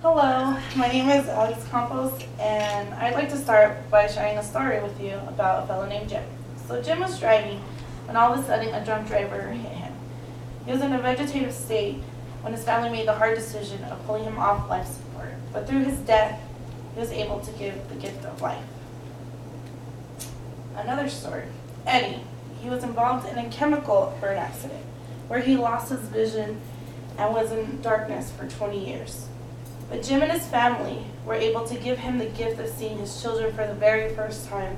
Hello, my name is Alex Campos, and I'd like to start by sharing a story with you about a fellow named Jim. So Jim was driving when all of a sudden a drunk driver hit him. He was in a vegetative state when his family made the hard decision of pulling him off life support, but through his death, he was able to give the gift of life. Another story, Eddie. He was involved in a chemical burn accident where he lost his vision and was in darkness for 20 years. But Jim and his family were able to give him the gift of seeing his children for the very first time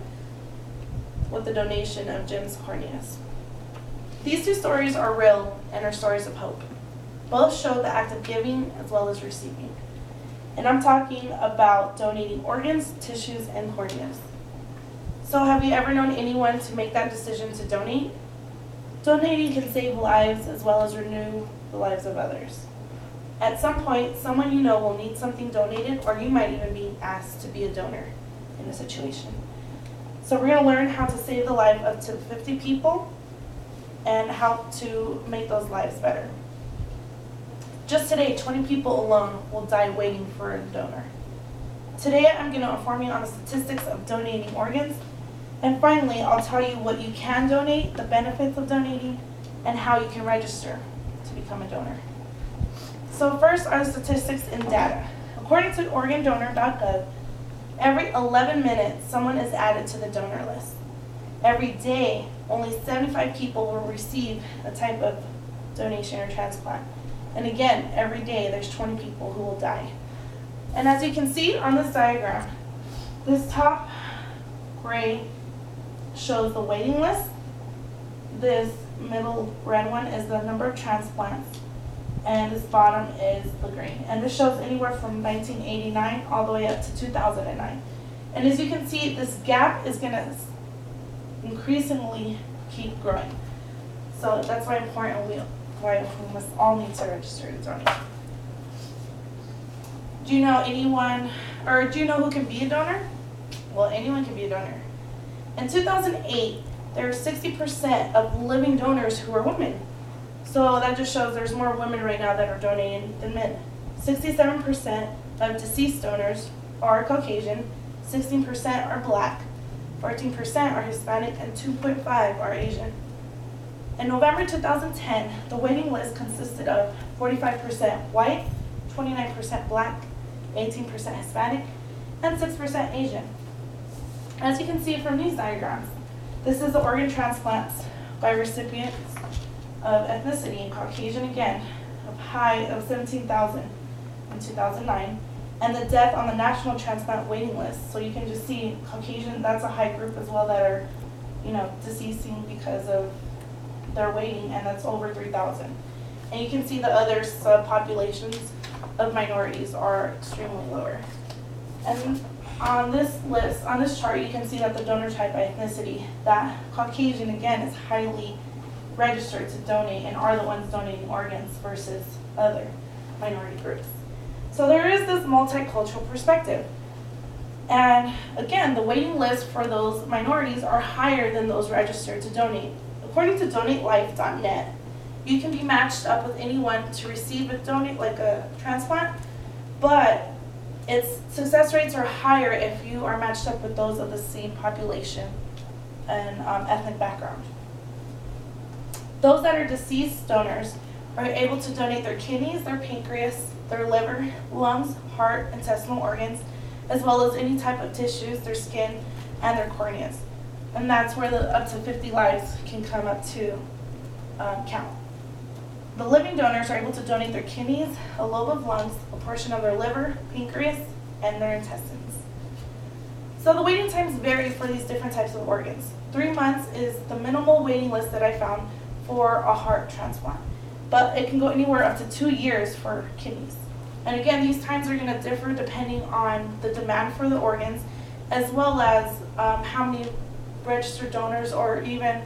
with the donation of Jim's corneas. These two stories are real and are stories of hope. Both show the act of giving as well as receiving. And I'm talking about donating organs, tissues, and corneas. So have you ever known anyone to make that decision to donate? Donating can save lives as well as renew the lives of others. At some point, someone you know will need something donated, or you might even be asked to be a donor in a situation. So we're going to learn how to save the life of up to 50 people and how to make those lives better. Just today, 20 people alone will die waiting for a donor. Today, I'm going to inform you on the statistics of donating organs. And finally, I'll tell you what you can donate, the benefits of donating, and how you can register to become a donor. So first are the statistics and data. According to organdonor.gov, every 11 minutes, someone is added to the donor list. Every day, only 75 people will receive a type of donation or transplant. And again, every day, there's 20 people who will die. And as you can see on this diagram, this top gray shows the waiting list. This middle red one is the number of transplants. And this bottom is the green. And this shows anywhere from 1989 all the way up to 2009. And as you can see, this gap is going to increasingly keep growing. So that's why why we must all need to register to donate. Do you know anyone, or do you know who can be a donor? Well, anyone can be a donor. In 2008, there were 60% of living donors who were women. So that just shows there's more women right now that are donating than men. 67% of deceased donors are Caucasian, 16% are Black, 14% are Hispanic, and 2.5% are Asian. In November 2010, the waiting list consisted of 45% white, 29% Black, 18% Hispanic, and 6% Asian. As you can see from these diagrams, this is the organ transplants by recipients of ethnicity in Caucasian again, of high of 17,000 in 2009, and the death on the national transplant waiting list. So you can just see Caucasian, that's a high group as well that are, deceasing because of their waiting, and that's over 3,000. And you can see the other subpopulations of minorities are extremely lower. And on this list, on this chart, you can see that the donor type by ethnicity, that Caucasian again is highly registered to donate and are the ones donating organs versus other minority groups. So there is this multicultural perspective. And again, the waiting list for those minorities are higher than those registered to donate. According to donatelife.net, you can be matched up with anyone to receive a transplant, but its success rates are higher if you are matched up with those of the same population and ethnic background. Those that are deceased donors are able to donate their kidneys, their pancreas, their liver, lungs, heart, intestinal organs, as well as any type of tissues, their skin, and their corneas. And that's where the up to 50 lives can come up to count. The living donors are able to donate their kidneys, a lobe of lungs, a portion of their liver, pancreas, and their intestines. So the waiting times vary for these different types of organs. 3 months is the minimal waiting list that I found for a heart transplant, but it can go anywhere up to 2 years for kidneys. And again, these times are going to differ depending on the demand for the organs, as well as how many registered donors or even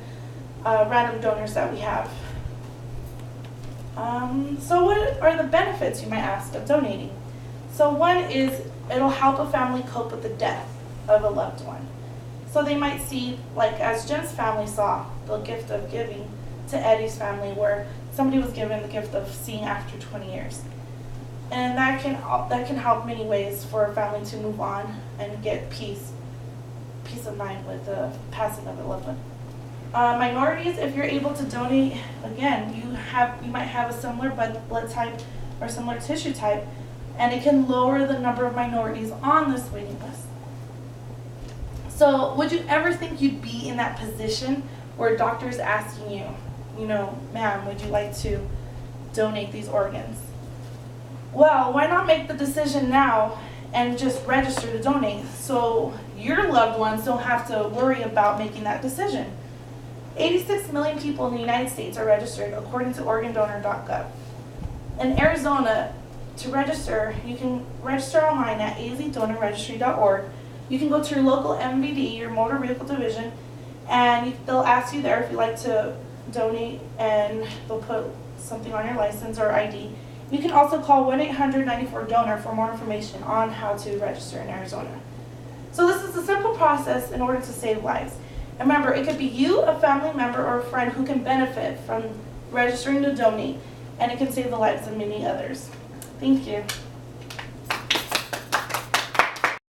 random donors that we have. So what are the benefits, you might ask, of donating? So one is it'll help a family cope with the death of a loved one. So they might see, like as Jim's family saw, the gift of giving to Eddie's family, where somebody was given the gift of seeing after 20 years. And that can help many ways for a family to move on and get peace of mind with the passing of a loved one. Minorities, if you're able to donate, again, you might have a similar blood type or similar tissue type, and it can lower the number of minorities on this waiting list. So would you ever think you'd be in that position where a doctor is asking you, ma'am, would you like to donate these organs? Well, why not make the decision now and just register to donate so your loved ones don't have to worry about making that decision? 86 million people in the United States are registered according to organdonor.gov. In Arizona, to register, you can register online at azdonorregistry.org. You can go to your local MVD, your motor vehicle division, and they'll ask you there if you'd like to donate, and they'll put something on your license or ID. You can also call 1-800-94-DONOR for more information on how to register in Arizona. So this is a simple process in order to save lives. And remember, it could be you, a family member, or a friend who can benefit from registering to donate, and it can save the lives of many others. Thank you.